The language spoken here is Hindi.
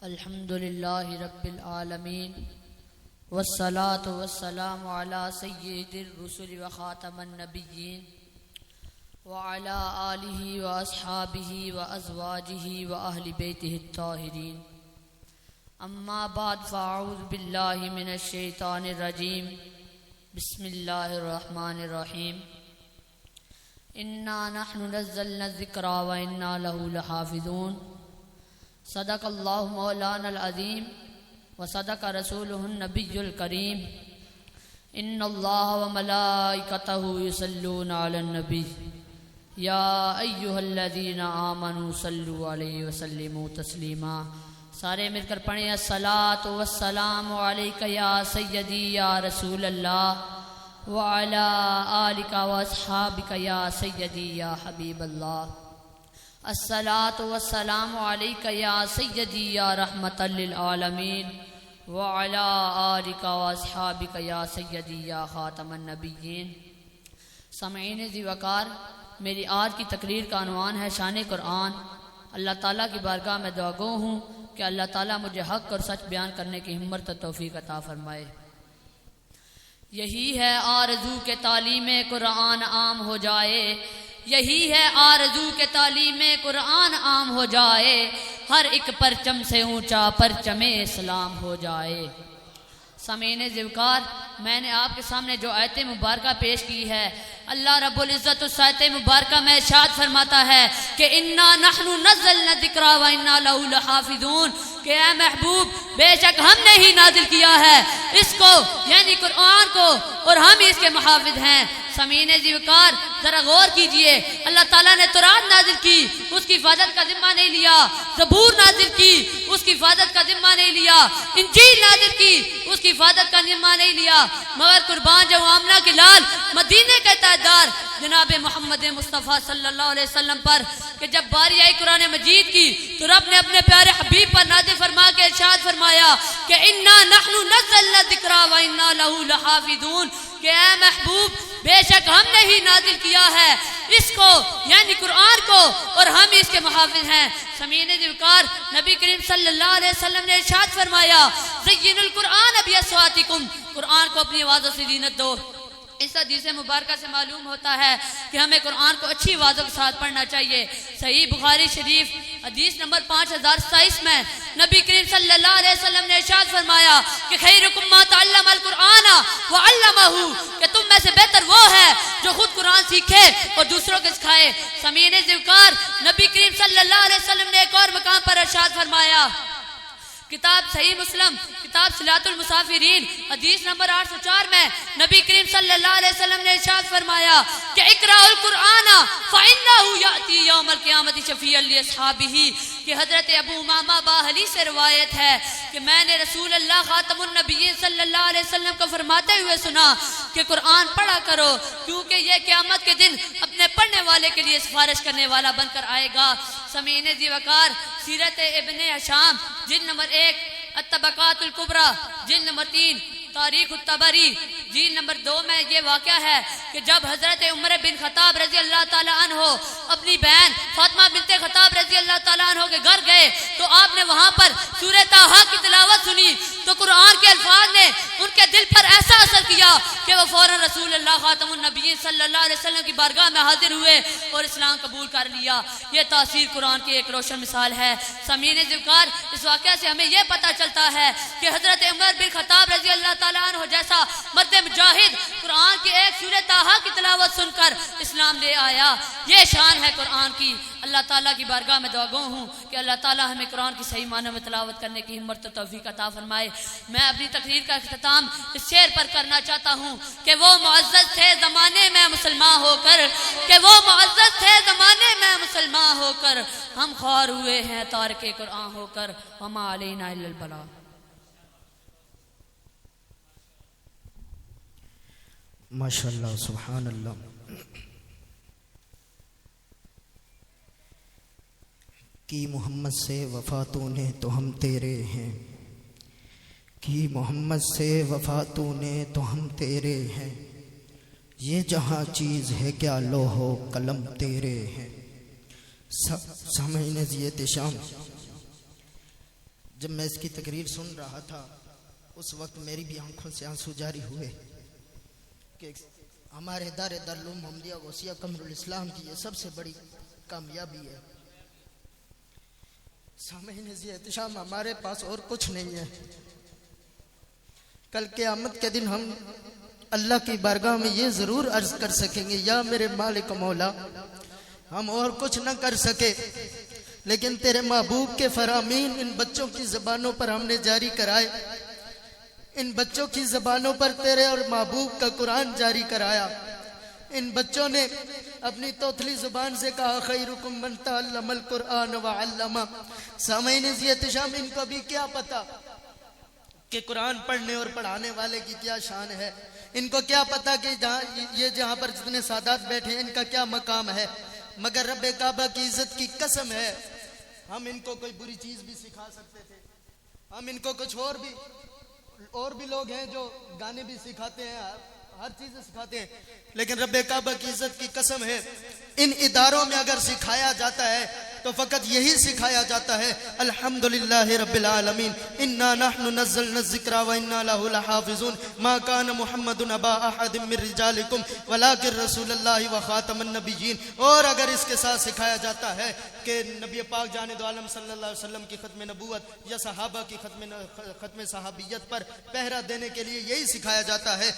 अल्हम्दुलिल्लाहि रब्बिल आलमीन वस्सलातु वस्सलामु अला सय्यिदिर रुसुलि व खातमन नबिय्यीन व अला आलिहि व अस्हाबिहि व अज़वाजिहि व अहलि बैतिहि त्ताहिरीन। अम्मा बाद फ़अऊज़ु बिल्लाहि मिनश शैतानिर रजीम। बिस्मिल्लाहिर रहमानिर रहीम। इन्ना नहनु नज़्ज़लना ज़िक्रा व इन्ना लहु लहाफ़िज़ून। सदक़ल्लाहु मौलानल अज़ीम व सदक़ रसूलुहुन नबियुल करीम। इन्नल्लाह व मलाइकतहु युसल्लूना अलन नबी या अय्युहल्लज़ीना आमनू सल्लु अलैहि व सल्लिमू तस्लीमा। सारे मिलकर पढ़ें अस्सलातु वस्सलामु अलैका या सय्यदी या रसूल अल्लाह व अला आलिका व अस्हाबिका या सय्यदी या हबीब अल्लाह। अस्सलातु वस्सलामु अलैका या सय्यदी या रहमतल लिल आलमीन व अला आलिका व अस्हाबिका या सय्यदी या खातमन नबिय्यीन। सामईन ज़ी-वक़ार, मेरी आज की तकरीर का अनवान है शान कुरान। अल्लाह ताला की बारगाह में दुआगो हूँ कि अल्लाह ताला मुझे हक़ और सच बयान करने की हिम्मत और तौफीक अता फरमाए। यही है आरज़ू के तालीम कुरान आम हो जाए, यही है आरज़ू के तालीम कुरान आम हो जाए, हर एक परचम से ऊंचा परचमे इस्लाम हो जाए। सामीन ज़िवकार, मैंने आपके सामने जो आयत मुबारका पेश की है, अल्लाह रब्बुल इज़्ज़त उस आयत मुबारका में इरशाद फरमाता है कि इन्ना नहनु नज़्ज़लना ज़िक्रा व इन्ना लहु लहाफ़िज़ून, कि ऐ महबूब, बेशक हमने ही नाजिल किया है इसको, यानी कुरान को, और हम ही इसके मुहाफ़िज़ हैं। सामीन ज़िवकार, जरा गौर कीजिए, अल्लाह ताला ने तौरात नाजिल की, उसकी हिफाजत का जिम्मा नहीं लिया। ज़बूर नाजिल की, उसकी हिफाजत का जिम्मा नहीं लिया। इंजील नाजिल की, उसकी हिफाजत का जिम्मा नहीं लिया। मगर कुर्बान जो आमना के लाल मदीने के ताजदार जनाब मोहम्मद मुस्तफ़ा सल्लल्लाहु अलैहि वसल्लम पर कि जब बारी आई कुरान मजीद की, तो रब ने अपने प्यारे हबीब पर नाज़िल फरमा के इरशाद फरमाया कि इन्ना नहनु नज़्ज़लना ज़िक्रा व इन्ना लहु लहाफ़िज़ून, कि ऐ महबूब, बेशक हमने ही नाजिल किया है इसको, यानी कुरान को, और हम ही इसके मुहाफ़िज़ हैं। सामीन ज़िवकार, नबी करीम सल्लल्लाहु अलैहि वसल्लम ने इरशाद फरमाया ज़य्यिनुल कुरान बिअस्वातिकुम, कुरान को अपनी आवाज़ों से ज़ीनत दो। इस हदीस मुबारका से मालूम होता है कि हमें कुरान को अच्छी आवाज़ों के साथ पढ़ना चाहिए। सही बुखारी शरीफ हदीस नंबर 5027 में नबी करीम सल्लल्लाहु अलैहि वसल्लम ने इरशाद फरमाया कि खैरुकुम मा तअल्लमल कुरान व अल्लमहु, कि तुम में से बेहतर वो है जो खुद कुरान सीखे और दूसरों को सिखाए। सामीन ज़िवकार, नबी करीम सल्लल्लाहु अलैहि वसल्लम ने एक और मकाम पर इरशाद फरमाया, किताब सही मुस्लिम किताब सिलातुल मुसाफिरीन हदीस नंबर 804 में नबी करीम सल्लल्लाहु अलैहि वसल्लम ने इरशाद फरमाया कि इक़राउल कुरान फ़इन्नहु याती यौमल क़ियामति शफ़ीअन लि अस्हाबिही, कि हज़रत अबू उमामा बाहली से रिवायत है कि मैंने रसूल अल्लाह ख़ातमुन नबिय्यीन सल्लल्लाहु अलैहि वसल्लम को फरमाते हुए सुना कि कुरान पढ़ा करो, क्योंकि यह क़यामत के दिन अपने पढ़ने वाले के लिए सिफारिश करने वाला बनकर आएगा। सामीन ज़ी-वक़ार, सीरत इब्ने हिशाम जिल्द नंबर 1, अत-तबक़ातुल कुबरा जिल्द नंबर 3, तारीख़ उत-तबरी जिल्द नंबर 2 में ये वाक़या है कि जब हज़रत उमर बिन खत्ताब रज़ी अल्लाह ताला अन्हो अपनी बहन फातिमा बिन्ते खत्ताब रज़ी अल्लाह ताला अन्हो के घर गए, तो आपने वहाँ पर सूरह ताहा की तिलावत सुनी, तो कुरान के अल्फाज ने उनके दिल पर ऐसा असर किया कि वो फौरन रसूल अल्लाह ख़ातमुन नबिय्यीन सल्लल्लाहु अलैहि वसल्लम की बारगाह में हाजिर हुए और इस्लाम कबूल कर लिया। ये तासीर कुरान की एक रोशन मिसाल है। सामीन ज़िवकार, इस वाक़या से हमें यह पता चलता है कि हज़रत उमर बिन खत्ताब रज़ी अल्लाह ताला अन्हु जैसा मर्द मुजाहिद कुरान की एक सूरह ताहा की तिलावत सुनकर इस्लाम ले आया। ये शान है कुरान की। अल्लाह ताला की बारगाह में दुआगो हूँ कि अल्लाह ताला हमें कुरान की सही मानों में तिलावत करने की हिम्मत और तौफीक अता फरमाए। मैं अपनी तकरीर का इख्तिताम इस शेर पर करना चाहता हूँ कि वो मुअज़्ज़ज़ थे ज़माने में मुसलमान होकर, कि वो मुअज़्ज़ज़ थे ज़माने में मुसलमान होकर, हम ख्वार हुए हैं तारिके कुरान होकर, वमा अलैना इल्लल बलाग। माशाअल्लाह, सुभान अल्लाह। कि मोहम्मद से वफ़ा तूने तो हम तेरे हैं, कि मोहम्मद से वफ़ा तूने तो हम तेरे हैं, ये जहाँ चीज़ है क्या लोहो कलम तेरे हैं। सामईन ज़ियत शाम, जब मैं इसकी तकरीर सुन रहा था उस वक्त मेरी भी आंखों से आंसू जारी हुए कि हमारे इदारे दारुल मोहम्मदिया गौसिया कमरुल इस्लाम की ये सबसे बड़ी कामयाबी है। सामईन एहतशाम, हमारे पास और कुछ नहीं है। कल क़यामत के दिन हम अल्लाह की बारगाह में ये जरूर अर्ज कर सकेंगे, या मेरे मालिक मौला, हम और कुछ न कर सके लेकिन तेरे महबूब के फरामीन इन बच्चों की ज़बानों पर हमने जारी कराए, इन बच्चों की ज़बानों पर तेरे और महबूब का कुरान जारी कराया। इन बच्चों ने अपनी तोतली जुबान से कहा, खैरुकुम मन तअल्लमल कुरान व अल्लमा। सामईन एहतशाम, इनको भी क्या पता कि कुरान पढ़ने और पढ़ाने वाले की क्या शान है। इनको क्या पता कि जहाँ पर जितने सादात बैठे हैं इनका क्या मकाम है। मगर रब्बे काबा की इज्जत की कसम है, हम इनको कोई बुरी चीज भी सिखा सकते थे। हम इनको कुछ और भी लोग हैं जो गाने भी सिखाते हैं, हर चीज सिखाते हैं, लेकिन रब्बे काबा की इज्जत की कसम है, इन इदारों में अगर सिखाया जाता है तो फकत यही सिखाया जाता है, अल्हम्दुलिल्लाहि रब्बिल आलमीन, इन्ना नहनु नज़्ज़लना ज़िक्रा व इन्ना लहु लहाफ़िज़ून, मा कान मुहम्मदुन अबा अहदिम मिन रिजालिकुम वलाकिन रसूलुल्लाहि व खातमुन नबिय्यीन। और अगर इसके साथ सिखाया जाता है कि नबी पाक जाने दो आलम सल्लल्लाहु अलैहि वसल्लम की खत्म नबूवत या सहाबा की खत्म सहाबियत पर पहरा देने के लिए यही सिखाया जाता है